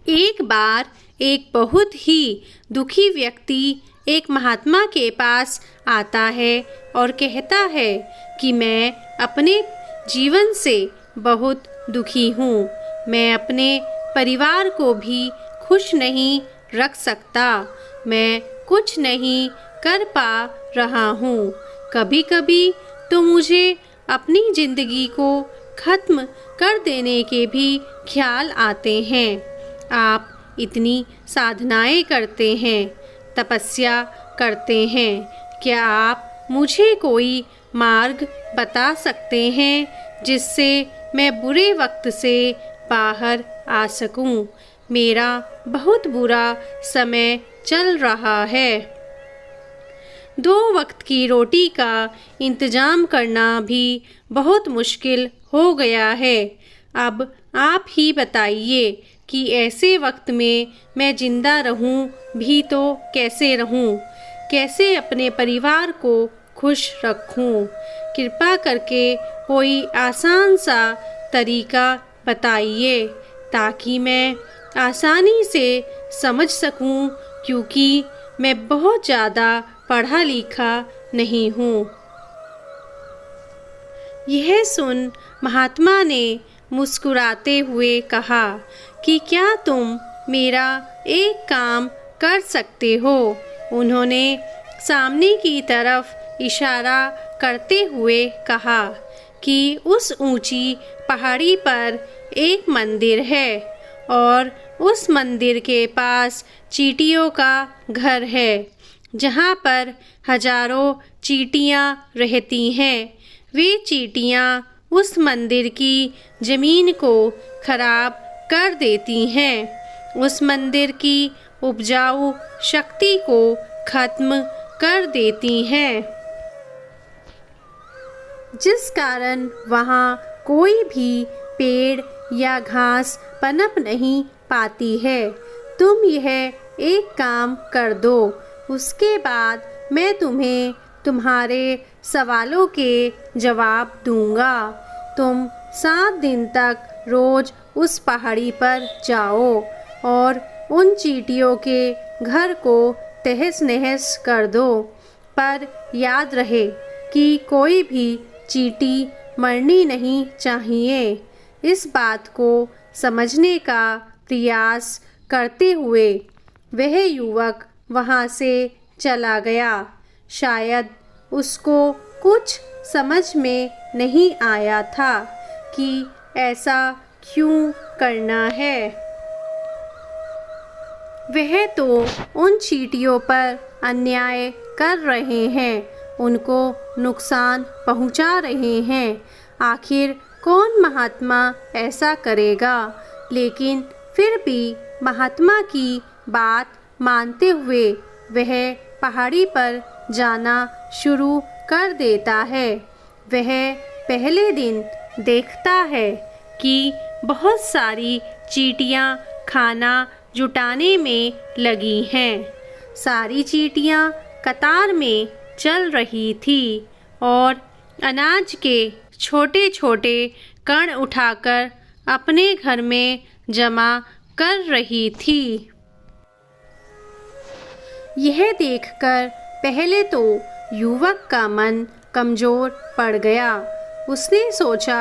एक बार एक बहुत ही दुखी व्यक्ति एक महात्मा के पास आता है और कहता है कि मैं अपने जीवन से बहुत दुखी हूँ। मैं अपने परिवार को भी खुश नहीं रख सकता। मैं कुछ नहीं कर पा रहा हूँ। कभी कभी तो मुझे अपनी ज़िंदगी को ख़त्म कर देने के भी ख्याल आते हैं। आप इतनी साधनाएं करते हैं, तपस्या करते हैं, क्या आप मुझे कोई मार्ग बता सकते हैं जिससे मैं बुरे वक्त से बाहर आ सकूं? मेरा बहुत बुरा समय चल रहा है। 2 वक्त की रोटी का इंतज़ाम करना भी बहुत मुश्किल हो गया है। अब आप ही बताइए कि ऐसे वक्त में मैं ज़िंदा रहूं भी तो कैसे रहूं? कैसे अपने परिवार को खुश रखूं? कृपा करके कोई आसान सा तरीका बताइए ताकि मैं आसानी से समझ सकूं, क्योंकि मैं बहुत ज़्यादा पढ़ा लिखा नहीं हूँ। यह सुन महात्मा ने मुस्कुराते हुए कहा कि क्या तुम मेरा एक काम कर सकते हो? उन्होंने सामने की तरफ इशारा करते हुए कहा कि उस ऊंची पहाड़ी पर एक मंदिर है और उस मंदिर के पास चींटियों का घर है, जहाँ पर हजारों चींटियाँ रहती हैं। वे चींटियाँ उस मंदिर की ज़मीन को खराब कर देती हैं, उस मंदिर की उपजाऊ शक्ति को खत्म कर देती हैं, जिस कारण वहाँ कोई भी पेड़ या घास पनप नहीं पाती है। तुम यह एक काम कर दो, उसके बाद मैं तुम्हें तुम्हारे सवालों के जवाब दूंगा। तुम 7 दिन तक रोज़ उस पहाड़ी पर जाओ और उन चींटियों के घर को तहस नहस कर दो, पर याद रहे कि कोई भी चींटी मरनी नहीं चाहिए। इस बात को समझने का प्रयास करते हुए वह युवक वहाँ से चला गया। शायद उसको कुछ समझ में नहीं आया था कि ऐसा क्यों करना है। वह तो उन चींटियों पर अन्याय कर रहे हैं, उनको नुकसान पहुंचा रहे हैं। आखिर कौन महात्मा ऐसा करेगा? लेकिन फिर भी महात्मा की बात मानते हुए वह पहाड़ी पर जाना शुरू कर देता है। वह पहले दिन देखता है कि बहुत सारी चींटियाँ खाना जुटाने में लगी हैं। सारी चींटियाँ कतार में चल रही थी और अनाज के छोटे छोटे कण उठाकर अपने घर में जमा कर रही थी। यह देखकर पहले तो युवक का मन कमज़ोर पड़ गया। उसने सोचा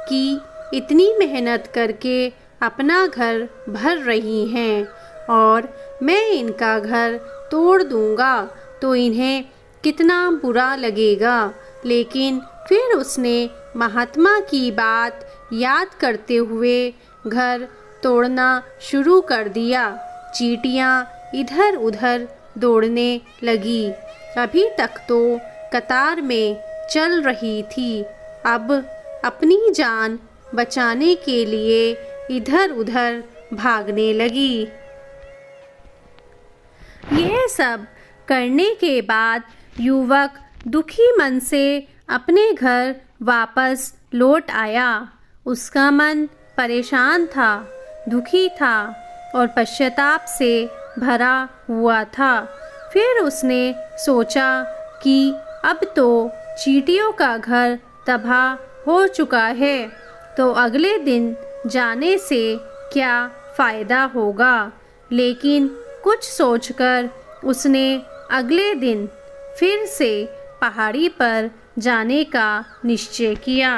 कि इतनी मेहनत करके अपना घर भर रही हैं और मैं इनका घर तोड़ दूंगा तो इन्हें कितना बुरा लगेगा। लेकिन फिर उसने महात्मा की बात याद करते हुए घर तोड़ना शुरू कर दिया। चींटियाँ इधर उधर दौड़ने लगी। अभी तक तो कतार में चल रही थी, अब अपनी जान बचाने के लिए इधर उधर भागने लगी। यह सब करने के बाद युवक दुखी मन से अपने घर वापस लौट आया। उसका मन परेशान था, दुखी था और पश्चाताप से भरा हुआ था। फिर उसने सोचा कि अब तो चींटियों का घर तबाह हो चुका है, तो अगले दिन जाने से क्या फायदा होगा। लेकिन कुछ सोचकर उसने अगले दिन फिर से पहाड़ी पर जाने का निश्चय किया।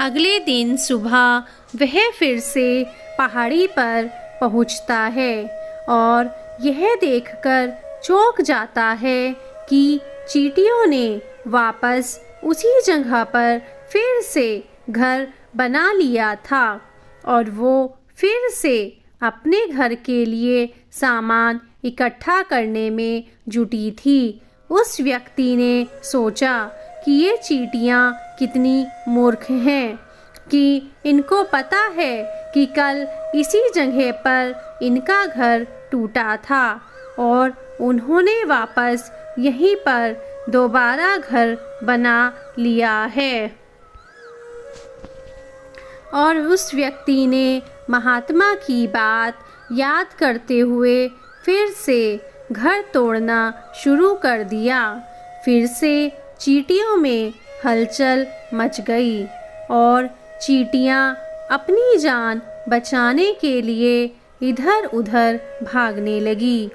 अगले दिन सुबह वह फिर से पहाड़ी पर पहुंचता है और यह देखकर चौंक जाता है कि चींटियों ने वापस उसी जगह पर फिर से घर बना लिया था और वो फिर से अपने घर के लिए सामान इकट्ठा करने में जुटी थी। उस व्यक्ति ने सोचा कि ये चींटियाँ कितनी मूर्ख हैं कि इनको पता है कि कल इसी जगह पर इनका घर टूटा था और उन्होंने वापस यहीं पर दोबारा घर बना लिया है। और उस व्यक्ति ने महात्मा की बात याद करते हुए फिर से घर तोड़ना शुरू कर दिया। फिर से चींटियों में हलचल मच गई और चींटियां अपनी जान बचाने के लिए इधर उधर भागने लगी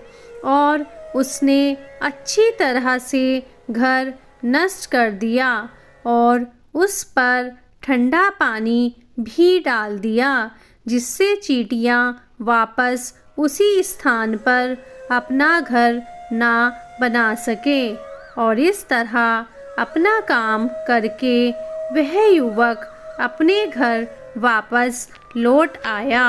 और उसने अच्छी तरह से घर नष्ट कर दिया और उस पर ठंडा पानी भी डाल दिया, जिससे चींटियां वापस उसी स्थान पर अपना घर ना बना सके। और इस तरह अपना काम करके वह युवक अपने घर वापस लौट आया।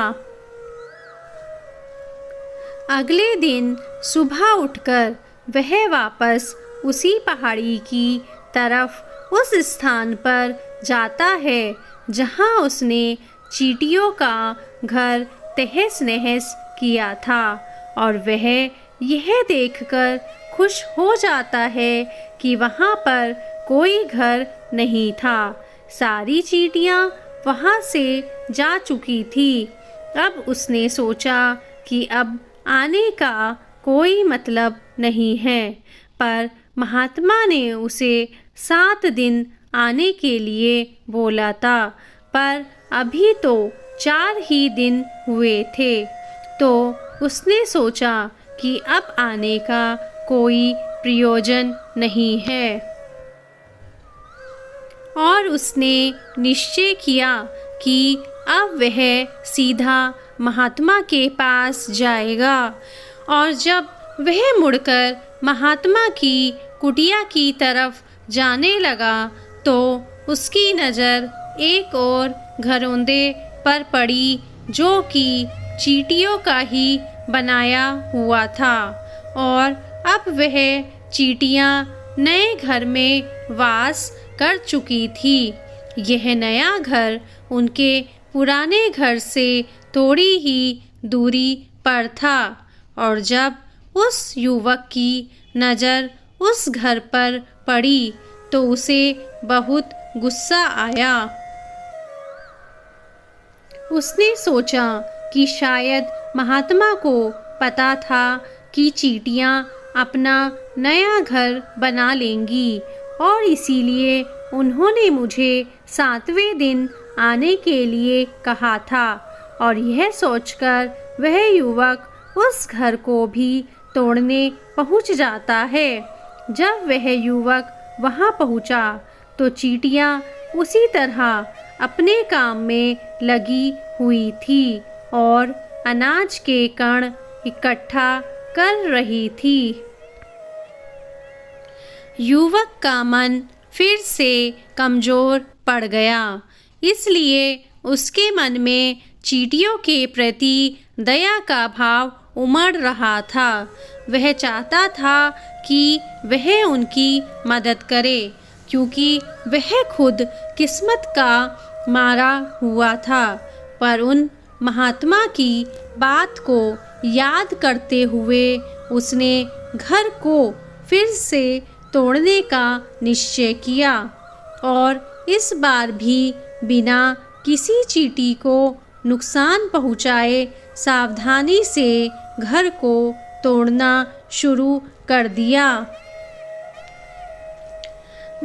अगले दिन सुबह उठकर वह वापस उसी पहाड़ी की तरफ उस स्थान पर जाता है जहां उसने चींटियों का घर तहस नहस किया था और वह यह देखकर खुश हो जाता है कि वहां पर कोई घर नहीं था। सारी चींटियां वहां से जा चुकी थी। अब उसने सोचा कि अब आने का कोई मतलब नहीं है, पर महात्मा ने उसे 7 दिन आने के लिए बोला था, पर अभी तो 4 ही दिन हुए थे। तो उसने सोचा कि अब आने का कोई प्रयोजन नहीं है और उसने निश्चय किया कि अब वह सीधा महात्मा के पास जाएगा। और जब वह मुड़कर महात्मा की कुटिया की तरफ जाने लगा तो उसकी नज़र एक और घरौंदे पर पड़ी जो कि चींटियों का ही बनाया हुआ था और अब वह चींटियां नए घर में वास कर चुकी थी। यह नया घर उनके पुराने घर से थोड़ी ही दूरी पर था और जब उस युवक की नज़र उस घर पर पड़ी तो उसे बहुत गुस्सा आया। उसने सोचा कि शायद महात्मा को पता था कि चींटियां अपना नया घर बना लेंगी और इसीलिए उन्होंने मुझे 7वें दिन आने के लिए कहा था। और यह सोचकर वह युवक उस घर को भी तोड़ने पहुंच जाता है। जब वह युवक वहां पहुंचा तो चींटियां उसी तरह अपने काम में लगी हुई थी और अनाज के कण इकट्ठा कर रही थी। युवक का मन फिर से कमज़ोर पड़ गया, इसलिए उसके मन में चींटियों के प्रति दया का भाव उमड़ रहा था। वह चाहता था कि वह उनकी मदद करे, क्योंकि वह खुद किस्मत का मारा हुआ था। पर उन महात्मा की बात को याद करते हुए उसने घर को फिर से तोड़ने का निश्चय किया और इस बार भी बिना किसी चींटी को नुकसान पहुंचाए सावधानी से घर को तोड़ना शुरू कर दिया।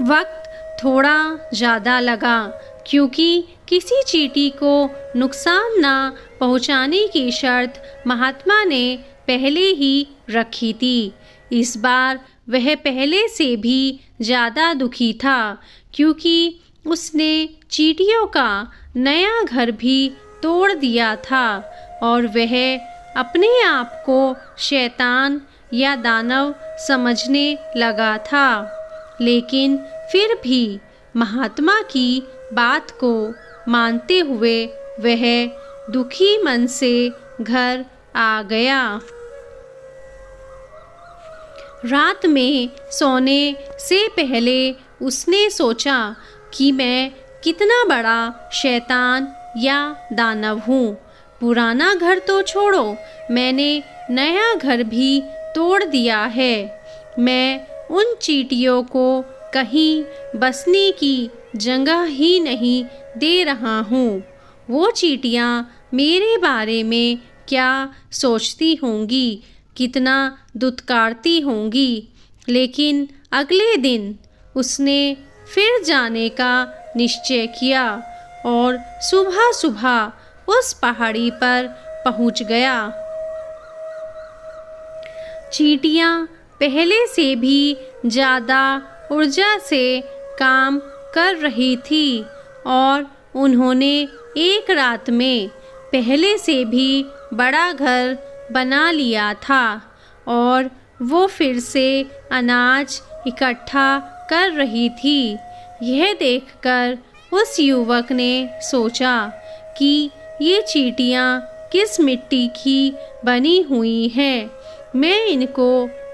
वक्त थोड़ा ज़्यादा लगा, क्योंकि किसी चींटी को नुकसान ना पहुंचाने की शर्त महात्मा ने पहले ही रखी थी। इस बार वह पहले से भी ज़्यादा दुखी था, क्योंकि उसने चींटियों का नया घर भी तोड़ दिया था और वह अपने आप को शैतान या दानव समझने लगा था। लेकिन फिर भी महात्मा की बात को मानते हुए वह दुखी मन से घर आ गया। रात में सोने से पहले उसने सोचा कि मैं कितना बड़ा शैतान या दानव हूँ। पुराना घर तो छोड़ो, मैंने नया घर भी तोड़ दिया है। मैं उन चींटियों को कहीं बसने की जगह ही नहीं दे रहा हूँ। वो चींटियाँ मेरे बारे में क्या सोचती होंगी, कितना दुत्कारती होंगी। लेकिन अगले दिन उसने फिर जाने का निश्चय किया और सुबह सुबह उस पहाड़ी पर पहुंच गया। चींटियाँ पहले से भी ज़्यादा ऊर्जा से काम कर रही थी और उन्होंने एक रात में पहले से भी बड़ा घर बना लिया था और वो फिर से अनाज इकट्ठा कर रही थी। यह देखकर उस युवक ने सोचा कि ये चींटियाँ किस मिट्टी की बनी हुई हैं। मैं इनको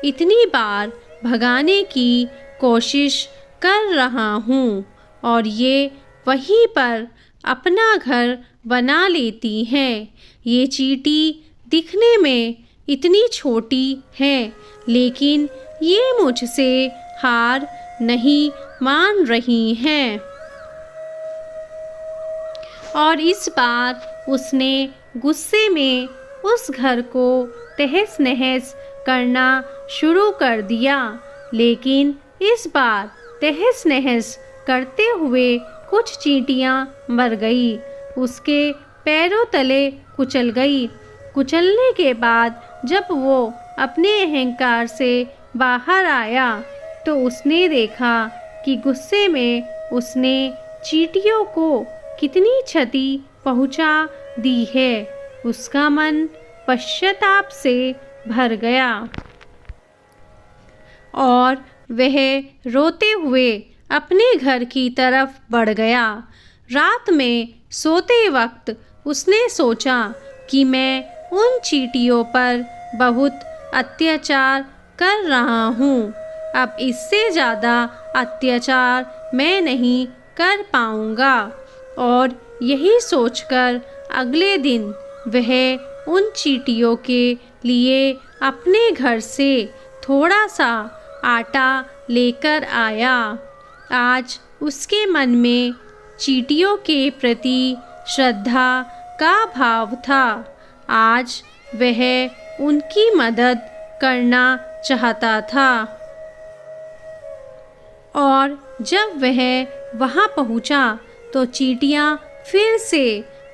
इतनी बार भगाने की कोशिश कर रहा हूँ और ये वहीं पर अपना घर बना लेती हैं। ये चींटी दिखने में इतनी छोटी है, लेकिन ये मुझसे हार नहीं मान रही हैं। और इस बार उसने गुस्से में उस घर को तहस नहस करना शुरू कर दिया। लेकिन इस बार तहस नहस करते हुए कुछ चींटियाँ मर गई, उसके पैरों तले कुचल गई। कुचलने के बाद जब वो अपने अहंकार से बाहर आया तो उसने देखा कि गुस्से में उसने चींटियों को कितनी क्षति पहुंचा दी है। उसका मन पश्चाताप से भर गया और वह रोते हुए अपने घर की तरफ बढ़ गया। रात में सोते वक्त उसने सोचा कि मैं उन चींटियों पर बहुत अत्याचार कर रहा हूँ। अब इससे ज़्यादा अत्याचार मैं नहीं कर पाऊँगा। और यही सोचकर अगले दिन वह उन चींटियों के लिए अपने घर से थोड़ा सा आटा लेकर आया। आज उसके मन में चींटियों के प्रति श्रद्धा का भाव था। आज वह उनकी मदद करना चाहता था। और जब वह वहाँ पहुँचा तो चींटियाँ फिर से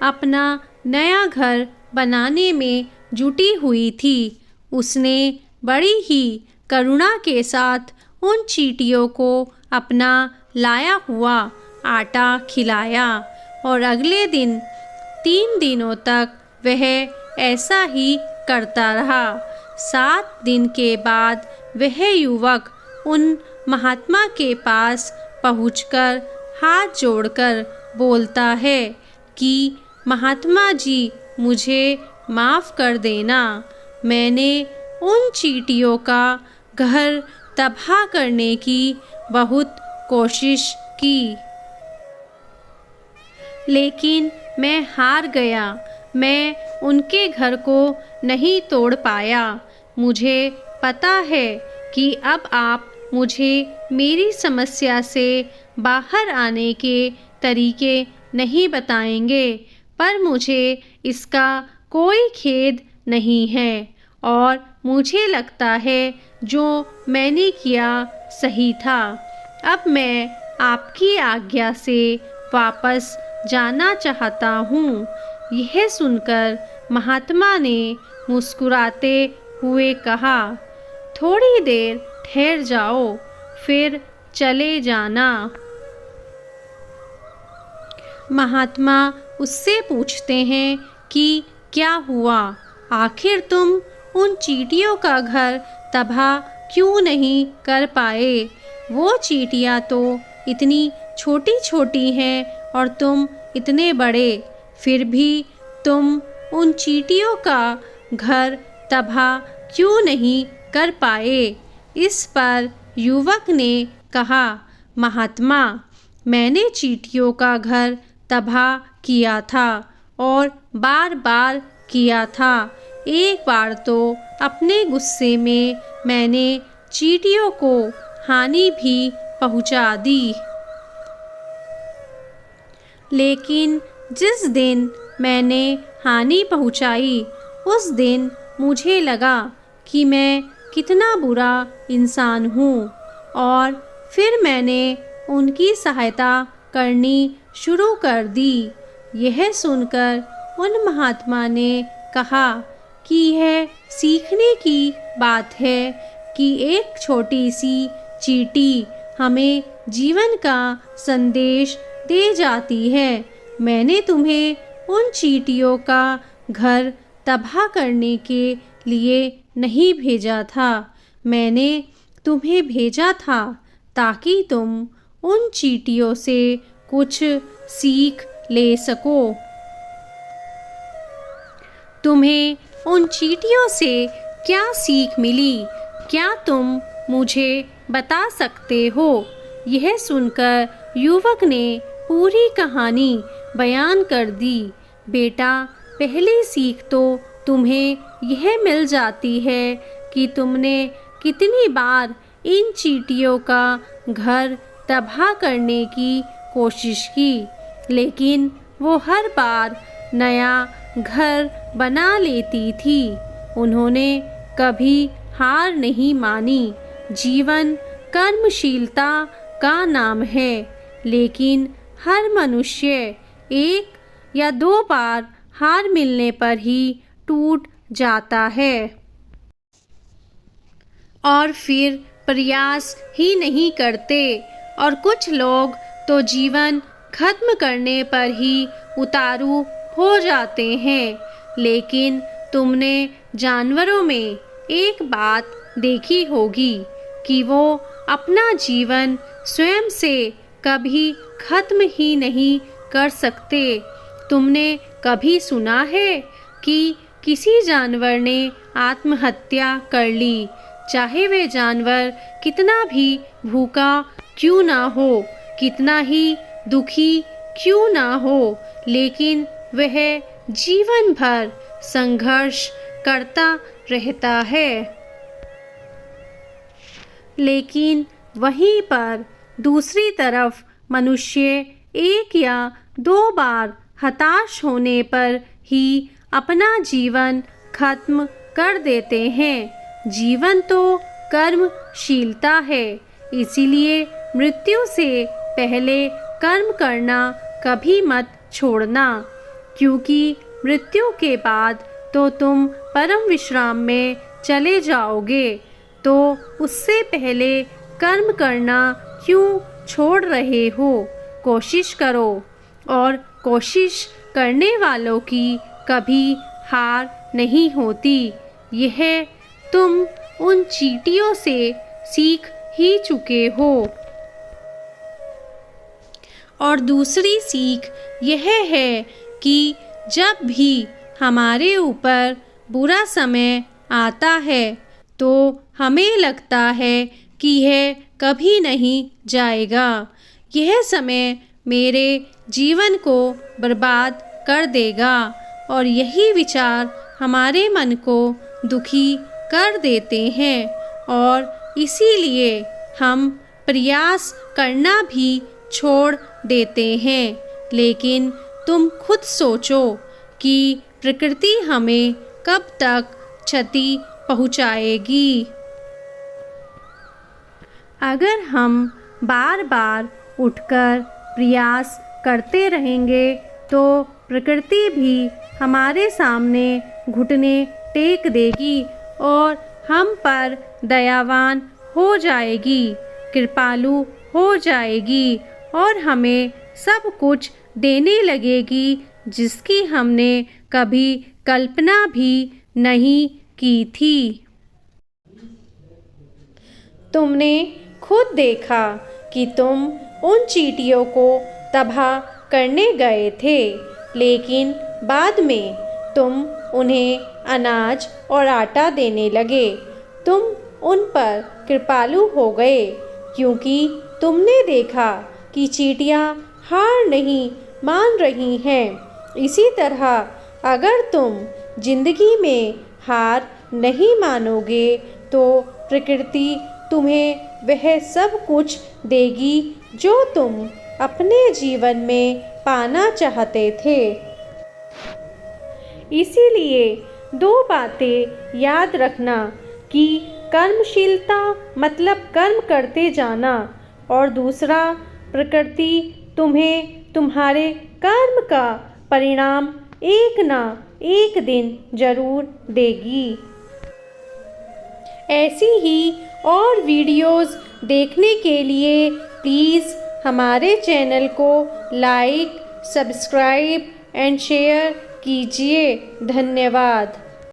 अपना नया घर बनाने में जुटी हुई थी। उसने बड़ी ही करुणा के साथ उन चींटियों को अपना लाया हुआ आटा खिलाया और अगले दिन 3 दिनों तक वह ऐसा ही करता रहा। 7 दिन के बाद वह युवक उन महात्मा के पास पहुंचकर हाथ जोड़कर बोलता है कि महात्मा जी, मुझे माफ़ कर देना। मैंने उन चींटियों का घर तबाह करने की बहुत कोशिश की, लेकिन मैं हार गया। मैं उनके घर को नहीं तोड़ पाया। मुझे पता है कि अब आप मुझे मेरी समस्या से बाहर आने के तरीके नहीं बताएंगे, पर मुझे इसका कोई खेद नहीं है और मुझे लगता है जो मैंने किया सही था। अब मैं आपकी आज्ञा से वापस जाना चाहता हूँ। यह सुनकर महात्मा ने मुस्कुराते हुए कहा, थोड़ी देर ठहर जाओ, फिर चले जाना। महात्मा उससे पूछते हैं कि क्या हुआ, आखिर तुम उन चींटियों का घर तबाह क्यों नहीं कर पाए? वो चींटियाँ तो इतनी छोटी छोटी हैं और तुम इतने बड़े, फिर भी तुम उन चींटियों का घर तबाह क्यों नहीं कर पाए? इस पर युवक ने कहा, महात्मा, मैंने चींटियों का घर तबाह किया था और बार बार किया था। एक बार तो अपने गुस्से में मैंने चींटियों को हानि भी पहुंचा दी। लेकिन जिस दिन मैंने हानि पहुंचाई, उस दिन मुझे लगा कि मैं कितना बुरा इंसान हूँ और फिर मैंने उनकी सहायता करनी शुरू कर दी। यह सुनकर उन महात्मा ने कहा कि यह सीखने की बात है कि एक छोटी सी चींटी हमें जीवन का संदेश दे जाती है। मैंने तुम्हें उन चींटियों का घर तबाह करने के लिए नहीं भेजा था, मैंने तुम्हें भेजा था ताकि तुम उन चींटियों से कुछ सीख ले सको। तुम्हें उन चींटियों से क्या सीख मिली, क्या तुम मुझे बता सकते हो? यह सुनकर युवक ने पूरी कहानी बयान कर दी। बेटा, पहली सीख तो तुम्हें यह मिल जाती है कि तुमने कितनी बार इन चींटियों का घर तबाह करने की कोशिश की, लेकिन वो हर बार नया घर बना लेती थी। उन्होंने कभी हार नहीं मानी। जीवन कर्मशीलता का नाम है, लेकिन हर मनुष्य एक या दो बार हार मिलने पर ही टूट जाता है और फिर प्रयास ही नहीं करते। और कुछ लोग तो जीवन खत्म करने पर ही उतारू हो जाते हैं। लेकिन तुमने जानवरों में एक बात देखी होगी कि वो अपना जीवन स्वयं से कभी खत्म ही नहीं कर सकते। तुमने कभी सुना है कि किसी जानवर ने आत्महत्या कर ली, चाहे वे जानवर कितना भी भूखा क्यों ना हो, कितना ही दुखी क्यों ना हो, लेकिन वह जीवन भर संघर्ष करता रहता है। लेकिन वहीं पर दूसरी तरफ मनुष्य एक या दो बार हताश होने पर ही अपना जीवन खत्म कर देते हैं। जीवन तो कर्मशीलता है, इसीलिए मृत्यु से पहले कर्म करना कभी मत छोड़ना, क्योंकि मृत्यु के बाद तो तुम परम विश्राम में चले जाओगे। तो उससे पहले कर्म करना क्यों छोड़ रहे हो? कोशिश करो, और कोशिश करने वालों की कभी हार नहीं होती। यह तुम उन चींटियों से सीख ही चुके हो। और दूसरी सीख यह है कि जब भी हमारे ऊपर बुरा समय आता है तो हमें लगता है कि यह कभी नहीं जाएगा, यह समय मेरे जीवन को बर्बाद कर देगा, और यही विचार हमारे मन को दुखी कर देते हैं और इसीलिए हम प्रयास करना भी छोड़ देते हैं। लेकिन तुम खुद सोचो कि प्रकृति हमें कब तक क्षति पहुंचाएगी। अगर हम बार बार उठकर प्रयास करते रहेंगे तो प्रकृति भी हमारे सामने घुटने टेक देगी और हम पर दयावान हो जाएगी, कृपालु हो जाएगी और हमें सब कुछ देने लगेगी जिसकी हमने कभी कल्पना भी नहीं की थी। तुमने खुद देखा कि तुम उन चींटियों को तबाह करने गए थे, लेकिन बाद में तुम उन्हें अनाज और आटा देने लगे। तुम उन पर कृपालु हो गए क्योंकि तुमने देखा कि चींटियां हार नहीं मान रही हैं। इसी तरह अगर तुम जिंदगी में हार नहीं मानोगे तो प्रकृति तुम्हें वह सब कुछ देगी जो तुम अपने जीवन में पाना चाहते थे। इसीलिए दो बातें याद रखना कि कर्मशीलता मतलब कर्म करते जाना और दूसरा प्रकृति तुम्हें तुम्हारे कर्म का परिणाम एक ना एक दिन जरूर देगी। ऐसी ही और वीडियोस देखने के लिए प्लीज़ हमारे चैनल को लाइक, सब्सक्राइब एंड शेयर कीजिए। धन्यवाद।